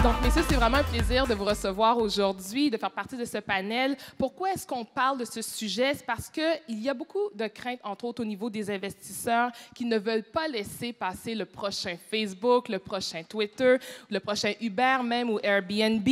Donc, messieurs, c'est vraiment un plaisir de vous recevoir aujourd'hui, de faire partie de ce panel. Pourquoi est-ce qu'on parle de ce sujet? C'est parce qu'il y a beaucoup de craintes, entre autres au niveau des investisseurs, qui ne veulent pas laisser passer le prochain Facebook, le prochain Twitter, le prochain Uber même ou Airbnb.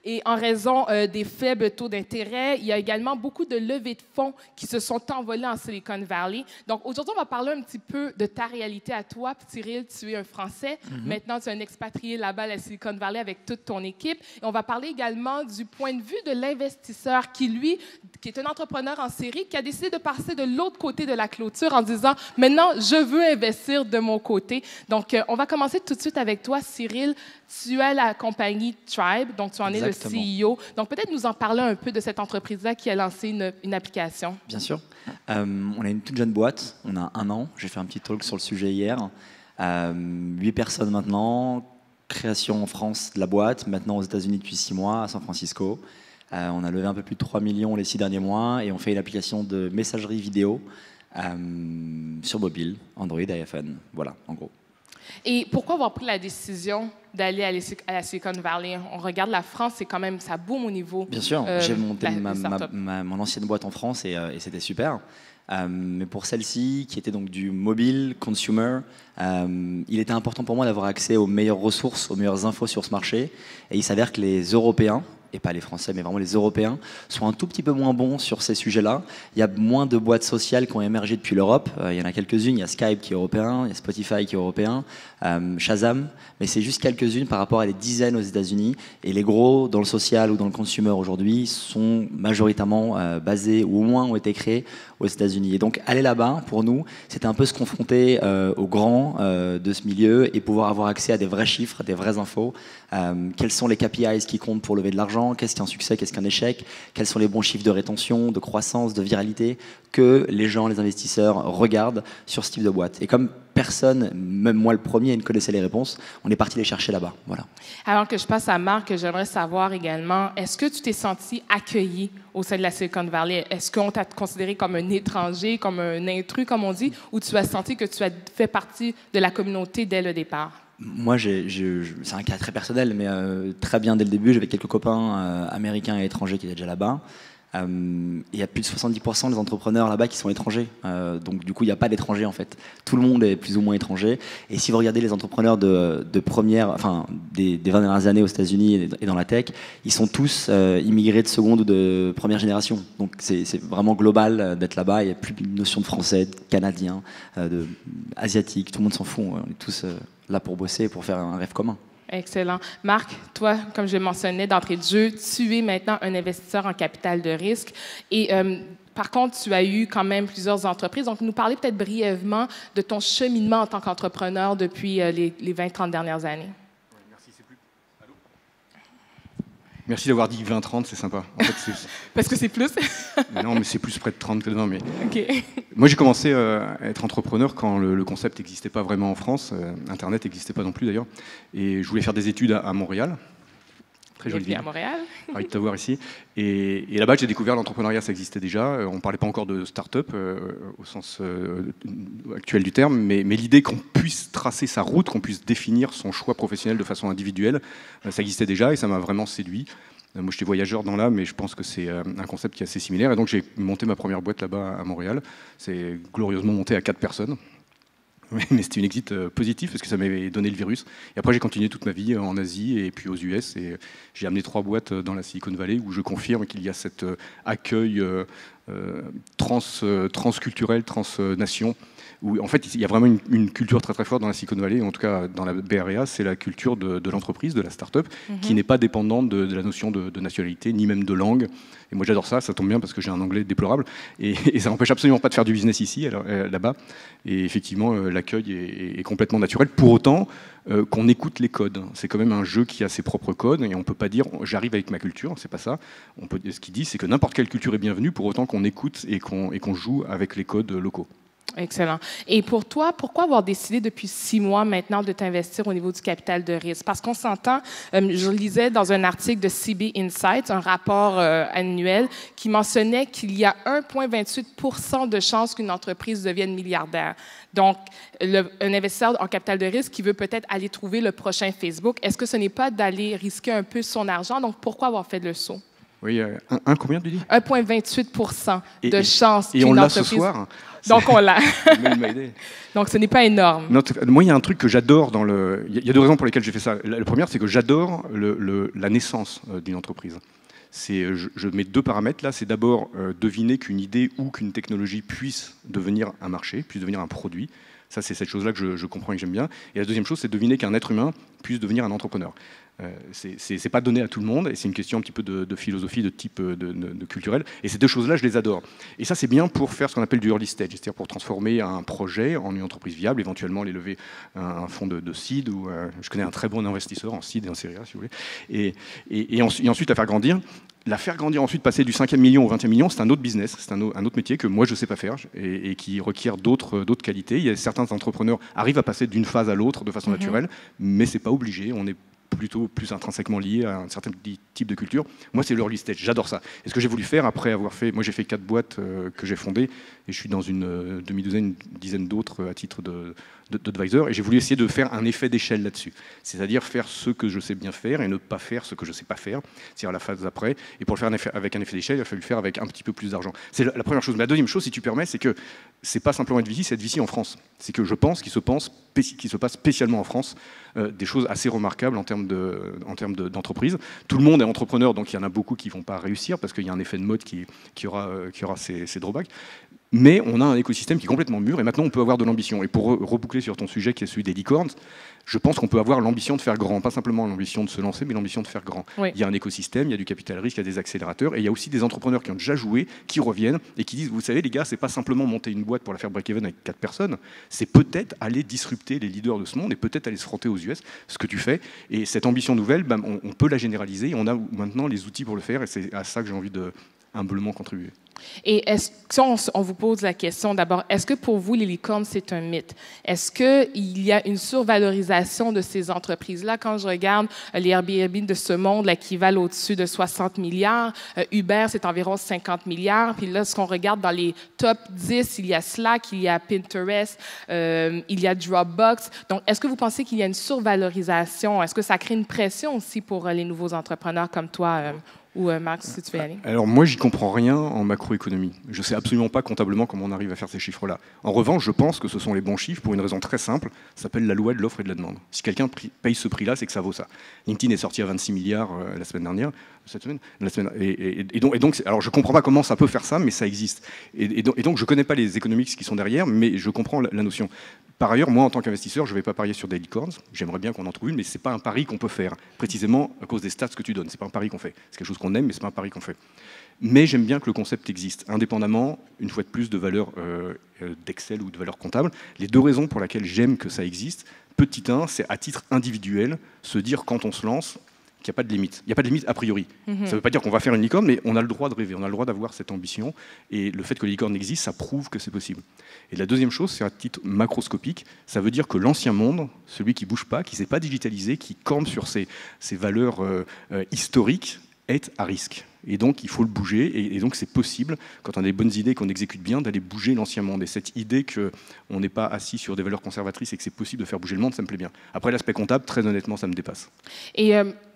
Et en raison des faibles taux d'intérêt, il y a également beaucoup de levées de fonds qui se sont envolées en Silicon Valley. Donc, aujourd'hui, on va parler un petit peu de ta réalité à toi. Cyril, tu es un Français. Maintenant, tu es un expatrié là-bas à la Silicon Valley avec toute ton équipe. Et on va parler également du point de vue de l'investisseur qui, lui, qui est un entrepreneur en série, qui a décidé de passer de l'autre côté de la clôture en disant « Maintenant, je veux investir de mon côté ». Donc, on va commencer tout de suite avec toi, Cyril. Tu as la compagnie Tribe, donc tu en es le CEO. Donc, peut-être nous en parler un peu de cette entreprise-là qui a lancé une application. Bien sûr. On a une toute jeune boîte. On a 1 an. J'ai fait un petit talk sur le sujet hier. 8 personnes maintenant. Création en France de la boîte. Maintenant aux États-Unis depuis 6 mois, à San Francisco. On a levé un peu plus de 3 millions les 6 derniers mois et on fait une application de messagerie vidéo sur mobile, Android et iPhone. Voilà, en gros. Et pourquoi avoir pris la décision d'aller à la Silicon Valley? On regarde la France, c'est quand même, ça boom au niveau. Bien sûr, j'ai monté mon ancienne boîte en France et c'était super. Mais pour celle-ci, qui était donc du mobile, consumer, il était important pour moi d'avoir accès aux meilleures ressources, aux meilleures infos sur ce marché. Et il s'avère que les Européens, et pas les Français, mais vraiment les Européens, sont un tout petit peu moins bons sur ces sujets-là. Il y a moins de boîtes sociales qui ont émergé depuis l'Europe. Il y en a quelques-unes. Il y a Skype qui est européen, il y a Spotify qui est européen, Shazam, mais c'est juste quelques-unes par rapport à des dizaines aux États-Unis. Et les gros, dans le social ou dans le consumer aujourd'hui, sont majoritairement basés, ou au moins ont été créés aux États-Unis. Et donc, aller là-bas, pour nous, c'était un peu se confronter aux grands de ce milieu et pouvoir avoir accès à des vrais chiffres, des vraies infos. Quels sont les KPIs qui comptent pour lever de l'argent? Qu'est-ce qu'un succès, qu'est-ce qu'un échec? Quels sont les bons chiffres de rétention, de croissance, de viralité que les gens, les investisseurs regardent sur ce type de boîte? Et comme personne, même moi le premier, ne connaissait les réponses, on est parti les chercher là-bas. Voilà. Avant que je passe à Marc, j'aimerais savoir également, est-ce que tu t'es senti accueilli au sein de la Silicon Valley? Est-ce qu'on t'a considéré comme un étranger, comme un intrus, comme on dit, ou tu as senti que tu as fait partie de la communauté dès le départ? Moi, c'est un cas très personnel, mais très bien dès le début. J'avais quelques copains américains et étrangers qui étaient déjà là-bas. Il y a plus de 70% des entrepreneurs là-bas qui sont étrangers. Donc, du coup, il n'y a pas d'étrangers, en fait. Tout le monde est plus ou moins étranger. Et si vous regardez les entrepreneurs des 20 dernières années aux États-Unis et dans la tech, ils sont tous immigrés de seconde ou de première génération. Donc, c'est vraiment global d'être là-bas. Il n'y a plus de notion de français, de canadien, asiatique. Tout le monde s'en fout. On est tous là pour bosser et pour faire un rêve commun. Excellent. Marc, toi, comme je le mentionnais d'entrée de jeu, tu es maintenant un investisseur en capital de risque. Et par contre, tu as eu quand même plusieurs entreprises. Donc, nous parler peut-être brièvement de ton cheminement en tant qu'entrepreneur depuis les 20-30 dernières années. Merci, c'est plus. Allô? Merci d'avoir dit 20-30, c'est sympa. En fait, parce que c'est plus? Non, mais c'est plus près de 30 que non. Mais... OK. Moi, j'ai commencé à être entrepreneur quand le concept n'existait pas vraiment en France. Internet n'existait pas non plus, d'ailleurs. Et je voulais faire des études à Montréal. Très jolie ville. À Montréal. Ravi de t'avoir ici. Et là-bas, j'ai découvert l'entrepreneuriat, ça existait déjà. On ne parlait pas encore de start-up au sens actuel du terme, mais l'idée qu'on puisse tracer sa route, qu'on puisse définir son choix professionnel de façon individuelle, ça existait déjà et ça m'a vraiment séduit. Moi, j'étais voyageur dans l'âme, mais je pense que c'est un concept qui est assez similaire. Et donc, j'ai monté ma première boîte là-bas à Montréal. C'est glorieusement monté à 4 personnes. Mais c'était une exit positive parce que ça m'avait donné le virus. Et après, j'ai continué toute ma vie en Asie et puis aux US. Et j'ai amené 3 boîtes dans la Silicon Valley où je confirme qu'il y a cet accueil transculturel, transnation. Où, en fait, il y a vraiment une culture très très forte dans la Silicon Valley, en tout cas dans la Bay Area, c'est la culture de l'entreprise, de la start-up, qui n'est pas dépendante de la notion de nationalité, ni même de langue. Et moi j'adore ça, ça tombe bien parce que j'ai un anglais déplorable, et ça n'empêche absolument pas de faire du business ici, là-bas. Et effectivement, l'accueil est complètement naturel, pour autant qu'on écoute les codes. C'est quand même un jeu qui a ses propres codes, et on ne peut pas dire « j'arrive avec ma culture », c'est pas ça. Ce qu'il dit, c'est que n'importe quelle culture est bienvenue, pour autant qu'on écoute et qu'on joue avec les codes locaux. Excellent. Et pour toi, pourquoi avoir décidé depuis 6 mois maintenant de t'investir au niveau du capital de risque? Parce qu'on s'entend, je lisais dans un article de CB Insights, un rapport annuel, qui mentionnait qu'il y a 1,28 % de chances qu'une entreprise devienne milliardaire. Donc, un investisseur en capital de risque qui veut peut-être aller trouver le prochain Facebook, est-ce que ce n'est pas d'aller risquer un peu son argent? Donc, pourquoi avoir fait le saut? Oui, combien tu dis? 1,28 % de chance qu'une entreprise... Et on l'a ce soir. Donc, on l'a. Donc, ce n'est pas énorme. Moi, il y a un truc que j'adore dans le... Il y a 2 raisons pour lesquelles j'ai fait ça. La première, c'est que j'adore la naissance d'une entreprise. Je mets 2 paramètres là. C'est d'abord deviner qu'une idée ou qu'une technologie puisse devenir un marché, puisse devenir un produit. Ça, c'est cette chose-là que je comprends et que j'aime bien. Et la deuxième chose, c'est deviner qu'un être humain puisse devenir un entrepreneur. C'est pas donné à tout le monde, et c'est une question un petit peu de philosophie, de type de culturel. Et ces 2 choses-là, je les adore. Et ça, c'est bien pour faire ce qu'on appelle du early stage, c'est-à-dire pour transformer un projet en une entreprise viable, éventuellement aller lever un fonds de seed, ou je connais un très bon investisseur en seed et en série A, si vous voulez, et ensuite la faire grandir. La faire grandir, ensuite passer du 5e million au 20e million, c'est un autre business, c'est un autre métier que moi je ne sais pas faire et qui requiert d'autres qualités. Il y a certains entrepreneurs qui arrivent à passer d'une phase à l'autre de façon naturelle, mais ce n'est pas obligé. On est plutôt plus intrinsèquement lié à un certain type de culture. Moi, c'est l'early stage, j'adore ça. Et ce que j'ai voulu faire après avoir fait... Moi, j'ai fait 4 boîtes que j'ai fondées, et je suis dans une demi-douzaine, une dizaine d'autres à titre d'advisor, et j'ai voulu essayer de faire un effet d'échelle là-dessus. C'est-à-dire faire ce que je sais bien faire et ne pas faire ce que je ne sais pas faire, c'est-à-dire la phase d'après. Et pour le faire avec un effet d'échelle, il a fallu le faire avec un petit peu plus d'argent. C'est la première chose. Mais la deuxième chose, si tu permets, c'est que c'est pas simplement être VC, c'est être VC en France. C'est que je pense qu'il se passe spécialement en France des choses assez remarquables en termes d'entreprise. Tout le monde est entrepreneur, donc il y en a beaucoup qui ne vont pas réussir parce qu'il y a un effet de mode qui aura ses drawbacks. Mais on a un écosystème qui est complètement mûr et maintenant on peut avoir de l'ambition. Et pour reboucler sur ton sujet qui est celui des licornes, je pense qu'on peut avoir l'ambition de faire grand, pas simplement l'ambition de se lancer, mais l'ambition de faire grand. Oui. Il y a un écosystème, il y a du capital risque, il y a des accélérateurs et il y a aussi des entrepreneurs qui ont déjà joué, qui reviennent et qui disent, vous savez les gars, c'est pas simplement monter une boîte pour la faire break-even avec 4 personnes, c'est peut-être aller disrupter les leaders de ce monde et peut-être aller se frotter aux US, ce que tu fais. Et cette ambition nouvelle, on peut la généraliser et on a maintenant les outils pour le faire et c'est à ça que j'ai envie de humblement contribuer. Et si on vous pose la question d'abord, est-ce que pour vous, les licornes, c'est un mythe? Est-ce qu'il y a une survalorisation de ces entreprises-là? Quand je regarde les Airbnb de ce monde, là, qui valent au-dessus de 60 milliards, Uber, c'est environ 50 milliards. Puis là, ce qu'on regarde dans les top 10, il y a Slack, il y a Pinterest, il y a Dropbox. Donc, est-ce que vous pensez qu'il y a une survalorisation? Est-ce que ça crée une pression aussi pour les nouveaux entrepreneurs comme toi? Ou Max, si tu veux y aller. Alors moi, j'y comprends rien en macroéconomie. Je ne sais absolument pas comptablement comment on arrive à faire ces chiffres-là. En revanche, je pense que ce sont les bons chiffres pour une raison très simple. Ça s'appelle la loi de l'offre et de la demande. Si quelqu'un paye ce prix-là, c'est que ça vaut ça. LinkedIn est sorti à 26 milliards la semaine dernière. Et donc, alors je ne comprends pas comment ça peut faire ça, mais ça existe. Et donc, je ne connais pas les économistes qui sont derrière, mais je comprends la notion. Par ailleurs, moi, en tant qu'investisseur, je ne vais pas parier sur des licornes. J'aimerais bien qu'on en trouve une, mais ce n'est pas un pari qu'on peut faire, précisément à cause des stats que tu donnes. Ce n'est pas un pari qu'on fait. C'est quelque chose qu'on aime, mais ce n'est pas un pari qu'on fait. Mais j'aime bien que le concept existe, indépendamment, une fois de plus, de valeur d'Excel ou de valeur comptable. Les 2 raisons pour lesquelles j'aime que ça existe, petit 1, c'est à titre individuel, se dire quand on se lance, qu'il n'y a pas de limite. Il n'y a pas de limite a priori. Ça ne veut pas dire qu'on va faire une licorne, mais on a le droit de rêver, on a le droit d'avoir cette ambition. Et le fait que les licornes existent, ça prouve que c'est possible. Et la deuxième chose, c'est à titre macroscopique. Ça veut dire que l'ancien monde, celui qui ne bouge pas, qui ne s'est pas digitalisé, qui campe sur ses valeurs historiques, est à risque. Et donc, il faut le bouger. Et donc, c'est possible, quand on a des bonnes idées, qu'on exécute bien, d'aller bouger l'ancien monde. Et cette idée qu'on n'est pas assis sur des valeurs conservatrices et que c'est possible de faire bouger le monde, ça me plaît bien. Après, l'aspect comptable, très honnêtement, ça me dépasse. Et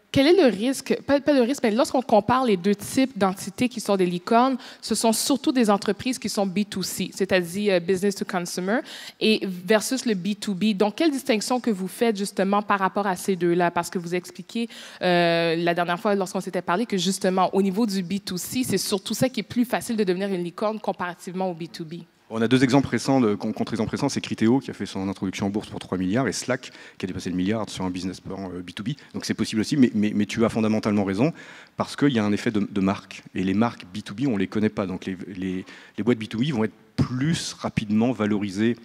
quel est le risque, pas le risque, mais lorsqu'on compare les 2 types d'entités qui sont des licornes, ce sont surtout des entreprises qui sont B2C, c'est-à-dire business to consumer, et versus le B2B. Donc, quelle distinction que vous faites justement par rapport à ces 2-là? Parce que vous expliquez la dernière fois, lorsqu'on s'était parlé, que justement, au niveau du B2C, c'est surtout ça qui est plus facile de devenir une licorne comparativement au B2B. On a 2 exemples récents, contre-exemples récents, c'est Criteo qui a fait son introduction en bourse pour 3 milliards et Slack qui a dépassé le milliard sur un business plan B2B. Donc c'est possible aussi, mais tu as fondamentalement raison parce qu'il y a un effet de marque. Et les marques B2B, on ne les connaît pas. Donc les boîtes B2B vont être plus rapidement valorisées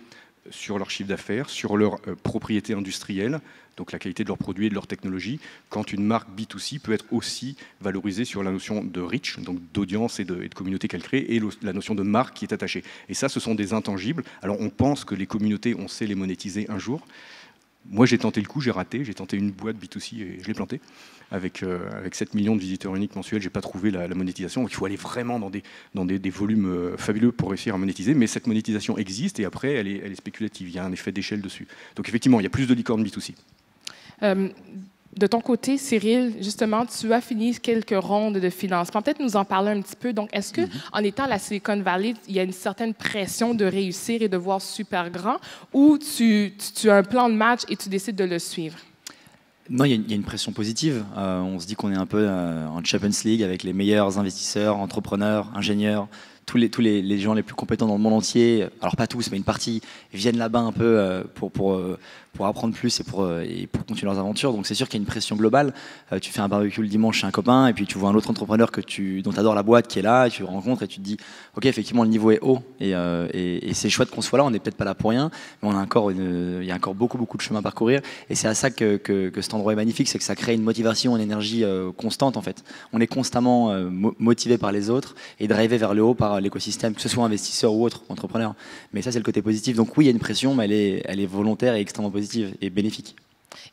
sur leur chiffre d'affaires, sur leur propriété industrielle, donc la qualité de leurs produits et de leur technologie, quand une marque B2C peut être aussi valorisée sur la notion de reach, donc d'audience et de communauté qu'elle crée, et la notion de marque qui est attachée. Et ça, ce sont des intangibles. Alors on pense que les communautés, on sait les monétiser un jour. Moi, j'ai tenté le coup, j'ai raté. J'ai tenté une boîte B2C et je l'ai plantée. Avec 7 millions de visiteurs uniques mensuels, je n'ai pas trouvé la monétisation. Donc, il faut aller vraiment dans des volumes fabuleux pour réussir à monétiser. Mais cette monétisation existe et après, elle est spéculative. Il y a un effet d'échelle dessus. Donc, effectivement, il y a plus de licornes B2C. De ton côté, Cyril, justement, tu as fini quelques rondes de financement. Peut-être nous en parler un petit peu. Donc, est-ce que, en étant à la Silicon Valley, il y a une certaine pression de réussir et de voir super grand, ou tu as un plan de match et tu décides de le suivre? Non, il y a une pression positive. On se dit qu'on est un peu en Champions League avec les meilleurs investisseurs, entrepreneurs, ingénieurs. Tous les gens les plus compétents dans le monde entier, alors pas tous, mais une partie, viennent là-bas un peu pour apprendre plus et pour continuer leurs aventures. Donc c'est sûr qu'il y a une pression globale. Tu fais un barbecue le dimanche chez un copain et puis tu vois un autre entrepreneur dont tu adores la boîte qui est là, et tu le rencontres et tu te dis ok, effectivement le niveau est haut et c'est chouette qu'on soit là, on n'est peut-être pas là pour rien, mais il y a encore beaucoup de chemin à parcourir, et c'est à ça que cet endroit est magnifique, c'est que ça crée une motivation, une énergie constante en fait. On est constamment motivé par les autres et drivé vers le haut par l'écosystème, que ce soit investisseur ou autre entrepreneur. Mais ça, c'est le côté positif. Donc oui, il y a une pression, mais elle est volontaire et extrêmement positive et bénéfique.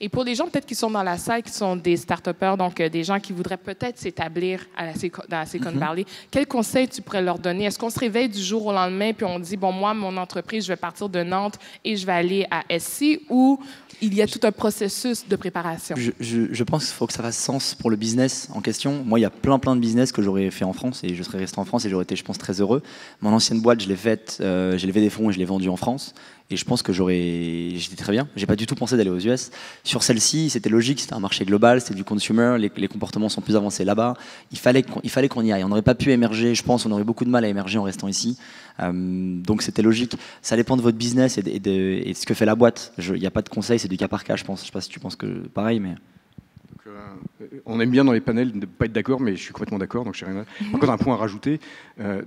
Et pour les gens peut-être qui sont dans la salle, qui sont des start-upers, donc des gens qui voudraient peut-être s'établir dans la Silicon Valley, quels conseils tu pourrais leur donner? Est-ce qu'on se réveille du jour au lendemain puis on dit, bon, moi, mon entreprise, je vais partir de Nantes et je vais aller à SC, ou il y a tout un processus de préparation? Je pense qu'il faut que ça fasse sens pour le business en question. Moi, il y a plein de business que j'aurais fait en France et je serais resté en France et j'aurais été, je pense, très heureux. Mon ancienne boîte, je l'ai faite, j'ai levé des fonds et je l'ai vendue en France. Et je pense que j'étais très bien. J'ai pas du tout pensé d'aller aux US. Sur celle-ci, c'était logique, c'était un marché global, c'était du consumer, les comportements sont plus avancés là-bas. Il fallait qu'on y aille. On n'aurait pas pu émerger, je pense, on aurait beaucoup de mal à émerger en restant ici. Donc c'était logique. Ça dépend de votre business et de ce que fait la boîte. Il n'y a pas de conseil, c'est du cas par cas, je pense. Je sais pas si tu penses que pareil, mais... On aime bien dans les panels ne pas être d'accord, mais je suis complètement d'accord, donc je n'ai rien à... Par contre, un point à rajouter,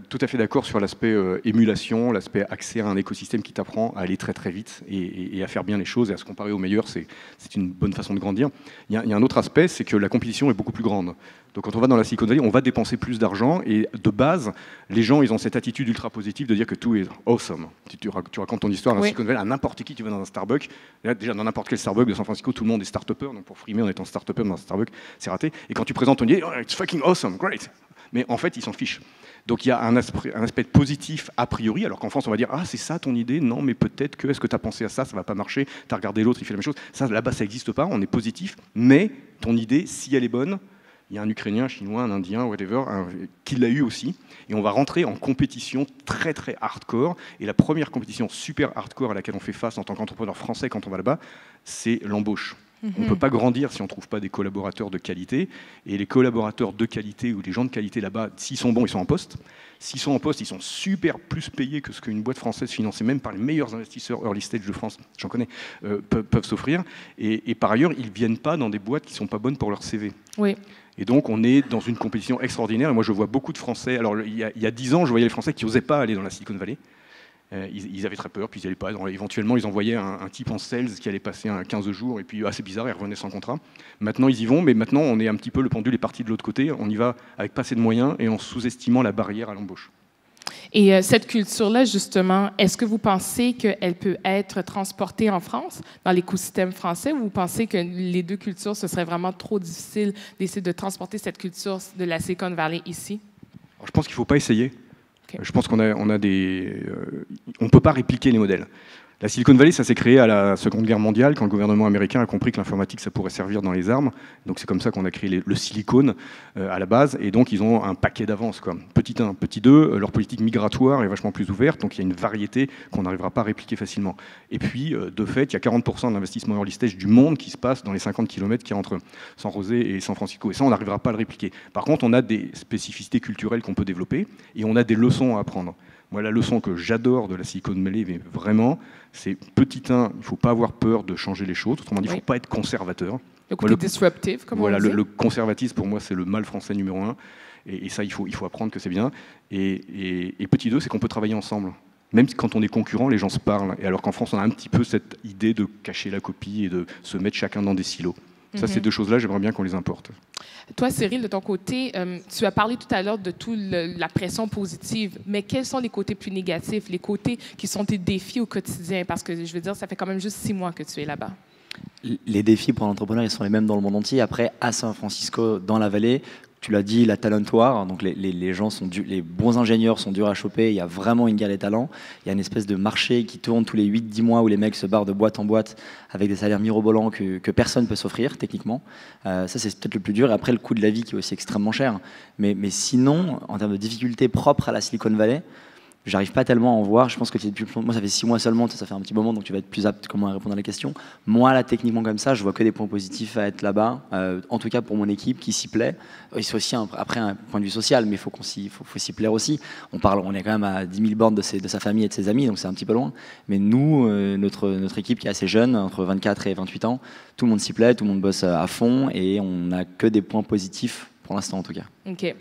tout à fait d'accord sur l'aspect émulation, l'aspect accès à un écosystème qui t'apprend à aller très très vite et à faire bien les choses et à se comparer aux meilleurs, c'est une bonne façon de grandir. Il y a un autre aspect, c'est que la compétition est beaucoup plus grande. Donc quand on va dans la Silicon Valley, on va dépenser plus d'argent et de base, les gens, ils ont cette attitude ultra positive de dire que tout est awesome. Tu racontes ton histoire à la Silicon Valley à n'importe qui va dans un Starbucks. Là, déjà, dans n'importe quel Starbucks de San Francisco, tout le monde est start-upper. Donc pour frimer en étant start-upper dans un Starbucks, c'est raté. Et quand tu présentes ton idée, oh, it's fucking awesome, great. Mais en fait, ils s'en fichent. Donc il y a un aspect positif a priori, alors qu'en France, on va dire ah, c'est ça ton idée? Non, mais peut-être que, est-ce que tu as pensé à ça? Ça va pas marcher. Tu as regardé l'autre, il fait la même chose. Ça, là-bas, ça n'existe pas. On est positif. Mais ton idée, si elle est bonne, il y a un Ukrainien, un Chinois, un Indien, whatever, qui l'a eu aussi. Et on va rentrer en compétition très, très hardcore. Et la première compétition super hardcore à laquelle on fait face en tant qu'entrepreneur français quand on va là-bas, c'est l'embauche. On ne peut pas grandir si on ne trouve pas des collaborateurs de qualité. Et les collaborateurs de qualité ou les gens de qualité là-bas, s'ils sont bons, ils sont en poste. S'ils sont en poste, ils sont super plus payés que ce qu'une boîte française financée, même par les meilleurs investisseurs early stage de France, j'en connais, peuvent s'offrir. Et par ailleurs, ils ne viennent pas dans des boîtes qui ne sont pas bonnes pour leur CV. Oui. Et donc, on est dans une compétition extraordinaire. Et moi, je vois beaucoup de Français. Alors, il y a 10 ans, je voyais les Français qui n'osaient pas aller dans la Silicon Valley. Ils avaient très peur, puis ils n'allaient pas. Éventuellement, ils envoyaient un type en sales qui allait passer 15 jours, et puis c'est bizarre, ils revenaient sans contrat. Maintenant, ils y vont, mais maintenant, on est un petit peu, le pendule est parti de l'autre côté. On y va avec pas assez de moyens et en sous-estimant la barrière à l'embauche. Et cette culture-là, justement, est-ce que vous pensez qu'elle peut être transportée en France, dans l'écosystème français, ou vous pensez que les deux cultures, ce serait vraiment trop difficile d'essayer de transporter cette culture de la Silicon Valley ici? Alors, je pense qu'il ne faut pas essayer. Okay. Je pense qu'on a des... on ne peut pas répliquer les modèles. La Silicon Valley, ça s'est créé à la Seconde Guerre mondiale, quand le gouvernement américain a compris que l'informatique, ça pourrait servir dans les armes. Donc c'est comme ça qu'on a créé le silicone à la base. Et donc ils ont un paquet d'avance, quoi. Petit 1, petit 2, leur politique migratoire est vachement plus ouverte. Donc il y a une variété qu'on n'arrivera pas à répliquer facilement. Et puis, de fait, il y a 40% de l'investissement early stage du monde qui se passe dans les 50 km qui entre San José et San Francisco. Et ça, on n'arrivera pas à le répliquer. Par contre, on a des spécificités culturelles qu'on peut développer et on a des leçons à apprendre. Moi, la leçon que j'adore de la Silicon Valley, vraiment, c'est petit 1, il ne faut pas avoir peur de changer les choses. Autrement dit, il ne faut pas être conservateur. Le côté disruptif, comme voilà, on dit. Le conservatisme, pour moi, c'est le mal français numéro 1. Et ça, il faut apprendre que c'est bien. Et petit 2, c'est qu'on peut travailler ensemble. Même quand on est concurrent, les gens se parlent. Et alors qu'en France, on a un petit peu cette idée de cacher la copie et de se mettre chacun dans des silos. Ça, ces deux choses-là, j'aimerais bien qu'on les importe. Toi, Cyril, de ton côté, tu as parlé tout à l'heure de toute la pression positive, mais quels sont les côtés plus négatifs, les côtés qui sont tes défis au quotidien? Parce que, je veux dire, ça fait quand même juste 6 mois que tu es là-bas. Les défis pour l'entrepreneur, ils sont les mêmes dans le monde entier. Après, à San Francisco, dans la vallée, tu l'as dit, la talentoire, donc les gens sont les bons ingénieurs sont durs à choper, il y a vraiment une guerre des talents, il y a une espèce de marché qui tourne tous les 8-10 mois où les mecs se barrent de boîte en boîte avec des salaires mirobolants que personne ne peut s'offrir techniquement. Ça, c'est peut-être le plus dur. Et après, le coût de la vie qui est aussi extrêmement cher. Mais sinon, en termes de difficultés propres à la Silicon Valley, j'arrive pas tellement à en voir. Je pense que moi, ça fait 6 mois seulement, ça fait un petit moment, donc tu vas être plus apte comment à répondre à la question. Moi, là, techniquement comme ça, je vois que des points positifs à être là-bas. En tout cas, pour mon équipe qui s'y plaît. Il faut aussi après un point de vue social, mais il faut s'y plaire aussi. On est quand même à 10 000 bornes de sa famille et de ses amis, donc c'est un petit peu loin. Mais nous, notre équipe qui est assez jeune, entre 24 et 28 ans, tout le monde s'y plaît, tout le monde bosse à fond, et on n'a que des points positifs pour l'instant, en tout cas. OK.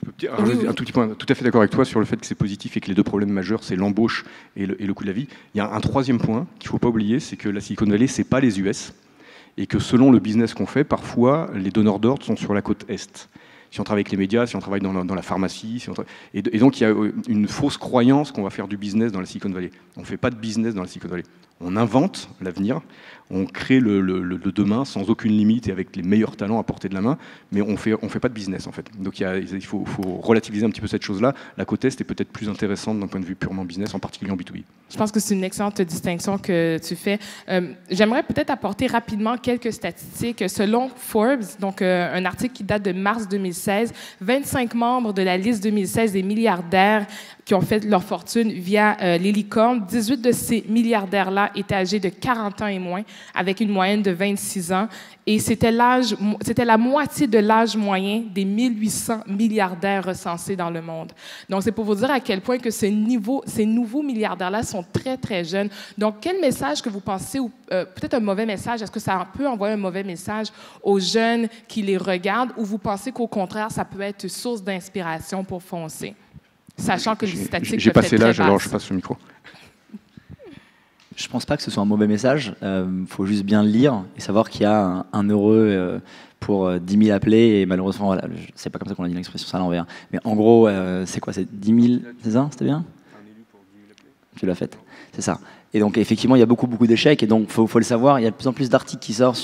Je peux rajouter un tout petit point, tout à fait d'accord avec toi sur le fait que c'est positif et que les deux problèmes majeurs, c'est l'embauche et le coût de la vie. Il y a un troisième point qu'il ne faut pas oublier, c'est que la Silicon Valley, ce n'est pas les US, et que selon le business qu'on fait, parfois, les donneurs d'ordre sont sur la côte Est. Si on travaille avec les médias, si on travaille dans la pharmacie, et donc il y a une fausse croyance qu'on va faire du business dans la Silicon Valley. On ne fait pas de business dans la Silicon Valley. On invente l'avenir, on crée le demain sans aucune limite et avec les meilleurs talents à portée de la main, mais on fait pas de business en fait. Donc il faut relativiser un petit peu cette chose-là. La côte Est est peut-être plus intéressante d'un point de vue purement business, en particulier en B2B. Je pense que c'est une excellente distinction que tu fais. J'aimerais peut-être apporter rapidement quelques statistiques. Selon Forbes, donc un article qui date de mars 2016, 25 membres de la liste 2016 des milliardaires qui ont fait leur fortune via les licornes. 18 de ces milliardaires-là étaient âgés de 40 ans et moins, avec une moyenne de 26 ans. Et c'était la moitié de l'âge moyen des 1800 milliardaires recensés dans le monde. Donc, c'est pour vous dire à quel point que ces nouveaux milliardaires-là sont très, très jeunes. Donc, quel message que vous pensez, ou peut-être un mauvais message, est-ce que ça peut envoyer un mauvais message aux jeunes qui les regardent, ou vous pensez qu'au contraire, ça peut être source d'inspiration pour foncer? Sachant que les statistiques j'ai passé l'âge, alors je passe passe le micro. Je pense pas que ce soit un mauvais message. Faut juste bien le lire et savoir qu'il y a un heureux pour 10 000 appelés. Et malheureusement, voilà, c'est pas comme ça qu'on a dit l'expression, ça à l'envers. Mais en gros, c'est quoi? C'est 10 000, c'est ça? C'était bien? Un élu pour 10 000 appelés. Tu l'as fait. C'est ça. Et donc, effectivement, il y a beaucoup d'échecs. Et donc, faut le savoir. Il y a de plus en plus d'articles qui sortent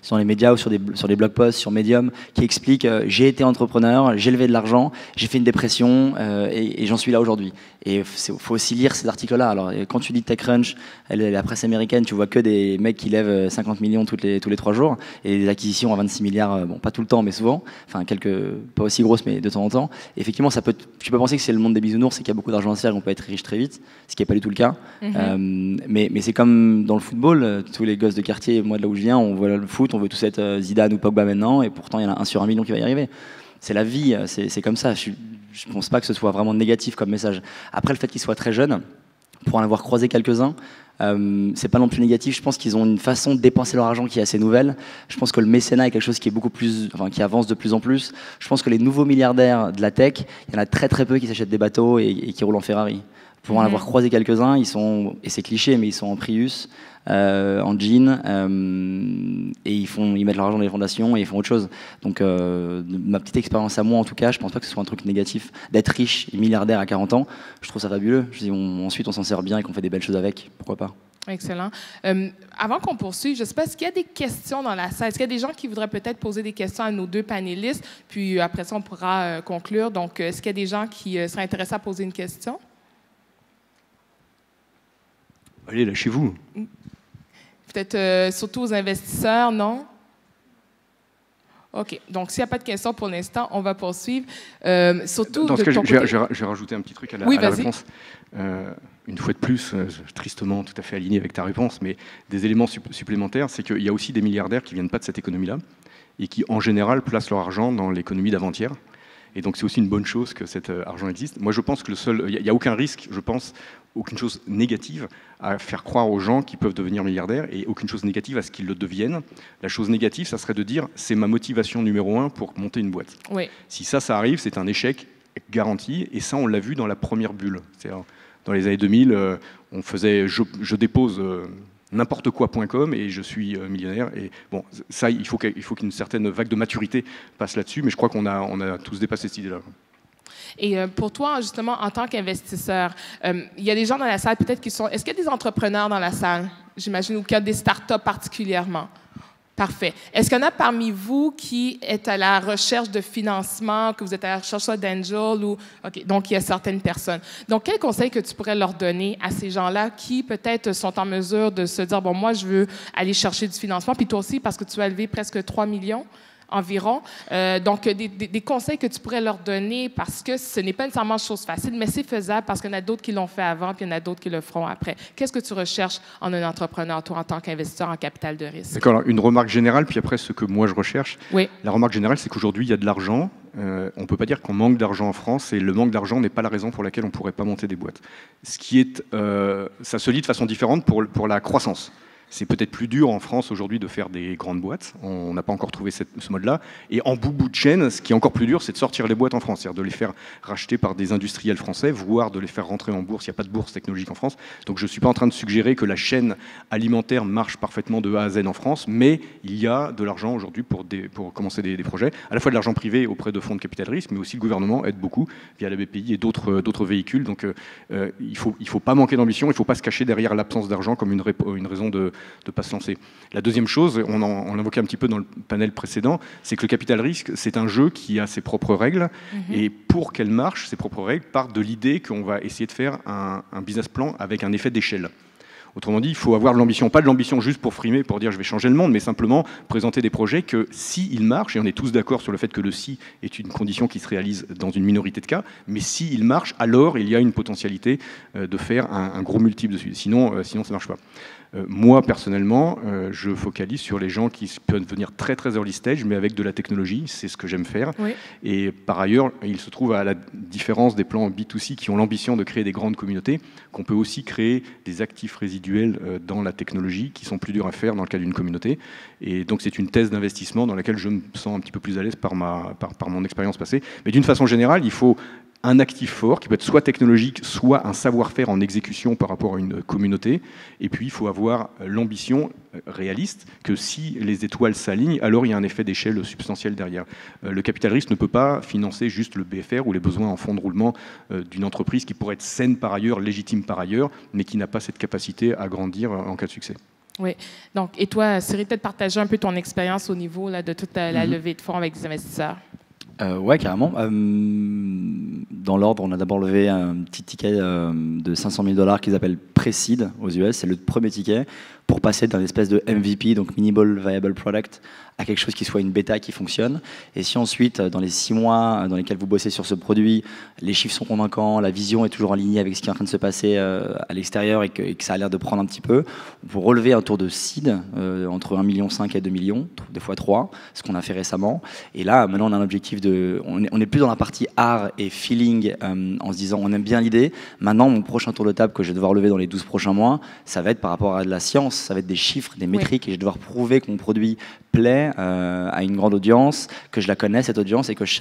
sur les médias ou sur des blog posts, sur Medium, qui expliquent j'ai été entrepreneur, j'ai levé de l'argent, j'ai fait une dépression et j'en suis là aujourd'hui. Et il faut aussi lire ces articles-là. Alors, quand tu lis TechCrunch, la presse américaine, tu vois que des mecs qui lèvent 50 millions tous les 3 jours et des acquisitions à 26 milliards, bon, pas tout le temps, mais souvent. Enfin, pas aussi grosses, mais de temps en temps. Et effectivement, tu peux penser que c'est le monde des bisounours, c'est qu'il y a beaucoup d'argent à se faire et qu'on peut être riche très vite, ce qui n'est pas du tout le cas. Mais c'est comme dans le football, tous les gosses de quartier, moi de là où je viens, on voit le foot, on veut tous être Zidane ou Pogba maintenant, et pourtant il y en a 1 sur 1 million qui va y arriver. C'est la vie, c'est comme ça. Je ne pense pas que ce soit vraiment négatif comme message. Après, le fait qu'ils soient très jeunes, pour en avoir croisé quelques-uns, c'est pas non plus négatif. Je pense qu'ils ont une façon de dépenser leur argent qui est assez nouvelle. Je pense que le mécénat est quelque chose qui est beaucoup plus, qui avance de plus en plus. Je pense que les nouveaux milliardaires de la tech, il y en a très très peu qui s'achètent des bateaux et qui roulent en Ferrari. Pour en avoir croisé quelques-uns, et c'est cliché, mais ils sont en Prius, en jean, et ils mettent leur argent dans les fondations et ils font autre chose. Donc, ma petite expérience à moi, en tout cas, je pense pas que ce soit un truc négatif d'être riche et milliardaire à 40 ans. Je trouve ça fabuleux. Je dis, ensuite, on s'en sert bien et qu'on fait des belles choses avec. Pourquoi pas? Excellent. Avant qu'on poursuive, je ne sais pas, est-ce qu'il y a des questions dans la salle? Est-ce qu'il y a des gens qui voudraient peut-être poser des questions à nos 2 panélistes? Puis après ça, on pourra conclure. Donc, est-ce qu'il y a des gens qui seraient intéressés à poser une question? Allez, lâchez-vous. Peut-être surtout aux investisseurs, non? OK. Donc, s'il n'y a pas de questions pour l'instant, on va poursuivre. Surtout dans ce cas, j'ai rajouté un petit truc à la réponse. Une fois de plus, tristement tout à fait aligné avec ta réponse, mais des éléments supplémentaires, c'est qu'il y a aussi des milliardaires qui ne viennent pas de cette économie-là et qui, en général, placent leur argent dans l'économie d'avant-hier. Et donc, c'est aussi une bonne chose que cet argent existe. Moi, je pense que il n'y a aucun risque, je pense, aucune chose négative à faire croire aux gens qu'ils peuvent devenir milliardaires et aucune chose négative à ce qu'ils le deviennent. La chose négative, ça serait de dire c'est ma motivation numéro 1 pour monter une boîte. Oui. Si ça arrive, c'est un échec garanti et ça, on l'a vu dans la première bulle. C'est-à-dire, Dans les années 2000, on faisait je dépose n'importe quoi.com et je suis millionnaire. Et bon, ça, il faut qu'une certaine vague de maturité passe là-dessus, mais je crois qu'on a tous dépassé cette idée-là. Et pour toi, justement, en tant qu'investisseur, il y a des gens dans la salle peut-être qui sont... Est-ce qu'il y a des entrepreneurs dans la salle, j'imagine, ou qu'il y a des startups particulièrement? Parfait. Est-ce qu'il y en a parmi vous qui est à la recherche de financement, que vous êtes à la recherche d'angel ou... OK, donc il y a certaines personnes. Donc, quel conseil que tu pourrais leur donner à ces gens-là qui peut-être sont en mesure de se dire, bon, moi, je veux aller chercher du financement, puis toi aussi, parce que tu as levé presque 3 millions environ. Donc, des conseils que tu pourrais leur donner parce que ce n'est pas nécessairement chose facile, mais c'est faisable parce qu'il y en a d'autres qui l'ont fait avant puis il y en a d'autres qui le feront après. Qu'est-ce que tu recherches en un entrepreneur, toi, en tant qu'investisseur en capital de risque? D'accord. Alors, une remarque générale, puis après, ce que moi, je recherche. Oui. La remarque générale, c'est qu'aujourd'hui, il y a de l'argent. On ne peut pas dire qu'on manque d'argent en France et le manque d'argent n'est pas la raison pour laquelle on ne pourrait pas monter des boîtes. Ce qui est, ça se lit de façon différente pour la croissance. C'est peut-être plus dur en France aujourd'hui de faire des grandes boîtes. On n'a pas encore trouvé ce mode-là. Et en bout de chaîne, ce qui est encore plus dur, c'est de sortir les boîtes en France, c'est-à-dire de les faire racheter par des industriels français, voire de les faire rentrer en bourse. Il n'y a pas de bourse technologique en France. Donc je ne suis pas en train de suggérer que la chaîne alimentaire marche parfaitement de A à Z en France, mais il y a de l'argent aujourd'hui pour commencer des projets, à la fois de l'argent privé auprès de fonds de capital risque, mais aussi le gouvernement aide beaucoup via la BPI et d'autres véhicules. Donc il faut pas manquer d'ambition, il ne faut pas se cacher derrière l'absence d'argent comme une raison de ne pas se lancer. La deuxième chose, on l'invoquait un petit peu dans le panel précédent, c'est que le capital risque, c'est un jeu qui a ses propres règles, et pour qu'elle marche, ces propres règles partent de l'idée qu'on va essayer de faire un business plan avec un effet d'échelle. Autrement dit, il faut avoir de l'ambition, pas de l'ambition juste pour frimer, pour dire je vais changer le monde, mais simplement présenter des projets que s'ils marchent, et on est tous d'accord sur le fait que le si est une condition qui se réalise dans une minorité de cas, mais s'ils marchent, alors il y a une potentialité de faire un gros multiple dessus. Sinon ça ne marche pas. Moi, personnellement, je focalise sur les gens qui peuvent venir très très early stage, mais avec de la technologie, c'est ce que j'aime faire. Oui. Et par ailleurs, il se trouve à la différence des plans B2C qui ont l'ambition de créer des grandes communautés, qu'on peut aussi créer des actifs résiduels dans la technologie qui sont plus durs à faire dans le cas d'une communauté. Et donc c'est une thèse d'investissement dans laquelle je me sens un petit peu plus à l'aise par mon expérience passée. Mais d'une façon générale, il faut un actif fort qui peut être soit technologique, soit un savoir-faire en exécution par rapport à une communauté. Et puis, il faut avoir l'ambition réaliste que si les étoiles s'alignent, alors il y a un effet d'échelle substantiel derrière. Le capital risque ne peut pas financer juste le BFR ou les besoins en fonds de roulement d'une entreprise qui pourrait être saine par ailleurs, légitime par ailleurs, mais qui n'a pas cette capacité à grandir en cas de succès. Oui. Donc, et toi, Cyril, peut-être partager un peu ton expérience au niveau là, de toute la levée de fonds avec des investisseurs. Ouais, carrément. Dans l'ordre, on a d'abord levé un petit ticket de 500 000 $ qu'ils appellent Pre-Seed aux US. C'est le premier ticket pour passer d'un espèce de MVP, donc Minimal Viable Product, à quelque chose qui soit une bêta qui fonctionne. Et si ensuite, dans les 6 mois dans lesquels vous bossez sur ce produit, les chiffres sont convaincants, la vision est toujours alignée avec ce qui est en train de se passer à l'extérieur et que ça a l'air de prendre un petit peu, vous relevez un tour de seed entre 1,5 million et 2 millions, des fois 3, ce qu'on a fait récemment. Et là, maintenant, on a un objectif de... On n'est plus dans la partie art et feeling en se disant on aime bien l'idée. Maintenant, mon prochain tour de table que je vais devoir lever dans les 12 prochains mois, ça va être par rapport à de la science, ça va être des chiffres, des métriques, et je vais devoir prouver que mon produit plaît à une grande audience, que je la connais cette audience et que je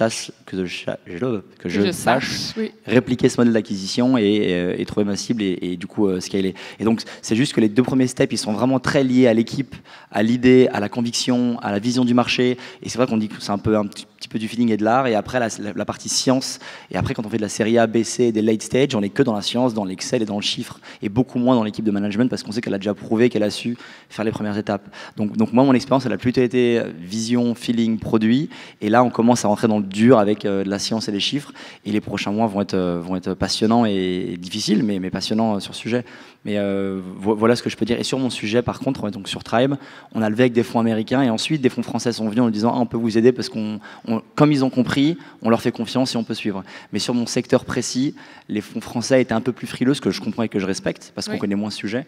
sache répliquer ce modèle d'acquisition et trouver ma cible et du coup scaler. Et donc c'est juste que les 2 premiers steps ils sont vraiment très liés à l'équipe, à l'idée, à la conviction, à la vision du marché. Et c'est vrai qu'on dit que c'est un petit peu du feeling et de l'art. Et après la partie science. Et après quand on fait de la série A, B, C, des late stage, on est que dans la science, dans l'Excel et dans le chiffre et beaucoup moins dans l'équipe de management parce qu'on sait qu'elle a déjà prouvé qu'elle a su faire les premières étapes. Donc moi mon expérience elle a plutôt été vision, feeling, produit. Et là, on commence à rentrer dans le dur avec de la science et des chiffres. Et les prochains mois vont être passionnants et difficiles, mais passionnants sur ce sujet. Mais voilà ce que je peux dire. Et sur mon sujet, par contre, donc sur Tribe, on a levé avec des fonds américains et ensuite des fonds français sont venus en nous disant on peut vous aider parce comme ils ont compris, on leur fait confiance et on peut suivre. Mais sur mon secteur précis, les fonds français étaient un peu plus frileux, ce que je comprends et que je respecte parce qu'on connaît moins ce sujet.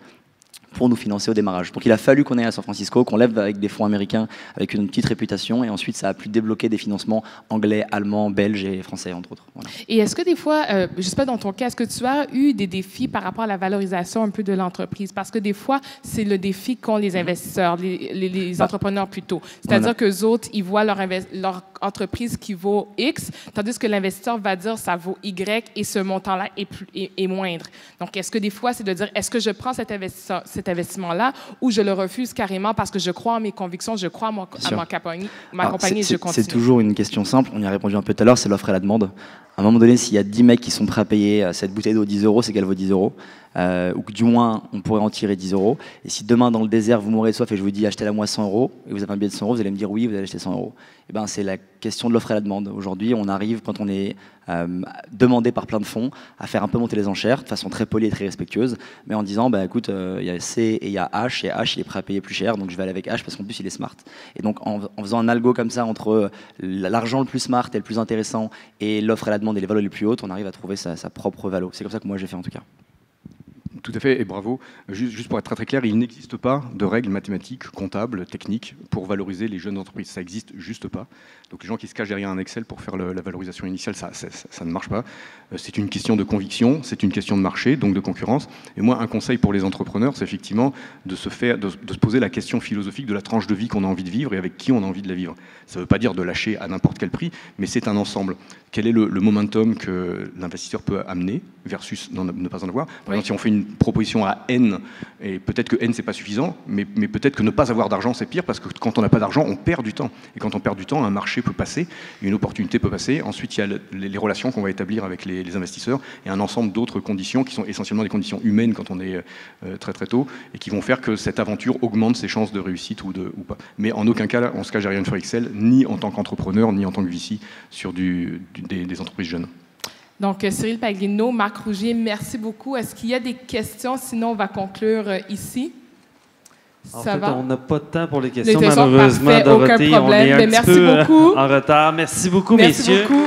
pour nous financer au démarrage. Donc il a fallu qu'on aille à San Francisco, qu'on lève avec des fonds américains, avec une petite réputation, et ensuite ça a pu débloquer des financements anglais, allemands, belges et français, entre autres. Voilà. Et est-ce que des fois, je ne sais pas dans ton cas, est-ce que tu as eu des défis par rapport à la valorisation un peu de l'entreprise? Parce que des fois, c'est le défi qu'ont les investisseurs, les entrepreneurs plutôt. C'est-à-dire qu'eux autres, ils voient leur entreprise qui vaut X, tandis que l'investisseur va dire ça vaut Y et ce montant-là est moindre. Donc, est-ce que des fois, c'est de dire, est-ce que je prends cet investissement-là ou je le refuse carrément parce que je crois en mes convictions, je crois à ma compagnie et je continue? C'est toujours une question simple, on y a répondu un peu tout à l'heure, c'est l'offre et la demande. À un moment donné, s'il y a 10 mecs qui sont prêts à payer cette bouteille d'eau 10 €, c'est qu'elle vaut 10 €. Ou que du moins, on pourrait en tirer 10 €. Et si demain, dans le désert, vous mourrez de soif et je vous dis achetez-la moi 100 € et vous avez un billet de 100 €, vous allez me dire oui, vous allez acheter 100 €. Et ben, c'est la question de l'offre et la demande. Aujourd'hui, on arrive, quand on est demandé par plein de fonds, à faire un peu monter les enchères de façon très polie et très respectueuse, mais en disant bah, écoute, il y a C et il y a H, et H, il est prêt à payer plus cher, donc je vais aller avec H parce qu'en plus, il est smart. Et donc, en faisant un algo comme ça entre l'argent le plus smart et le plus intéressant et l'offre et la demande et les valeurs les plus hautes, on arrive à trouver sa propre valo. C'est comme ça que moi j'ai fait en tout cas. Tout à fait, et bravo. Juste pour être très très clair, il n'existe pas de règles mathématiques, comptables, techniques pour valoriser les jeunes entreprises. Ça n'existe juste pas. Donc les gens qui se cachent derrière un Excel pour faire la valorisation initiale, ça ne marche pas. C'est une question de conviction, c'est une question de marché, donc de concurrence. Et moi, un conseil pour les entrepreneurs, c'est effectivement de se poser la question philosophique de la tranche de vie qu'on a envie de vivre et avec qui on a envie de la vivre. Ça ne veut pas dire de lâcher à n'importe quel prix, mais c'est un ensemble. Quel est le momentum que l'investisseur peut amener versus ne pas en avoir? Par exemple, si on fait une proposition à N, et peut-être que N, c'est pas suffisant, mais peut-être que ne pas avoir d'argent, c'est pire, parce que quand on n'a pas d'argent, on perd du temps. Et quand on perd du temps, un marché peut passer, une opportunité peut passer. Ensuite, il y a les relations qu'on va établir avec les investisseurs et un ensemble d'autres conditions qui sont essentiellement des conditions humaines quand on est très très tôt et qui vont faire que cette aventure augmente ses chances de réussite ou pas. Mais en aucun cas, on se cache derrière une feuille Excel, ni en tant qu'entrepreneur, ni en tant que VC sur des entreprises jeunes. Donc, Cyril Paglino, Marc Rougier, merci beaucoup. Est-ce qu'il y a des questions? Sinon, on va conclure ici. En fait, on n'a pas de temps pour les questions, malheureusement, Dorothée. Aucun problème. On est un petit peu beaucoup. en retard. Merci beaucoup, merci messieurs. Beaucoup.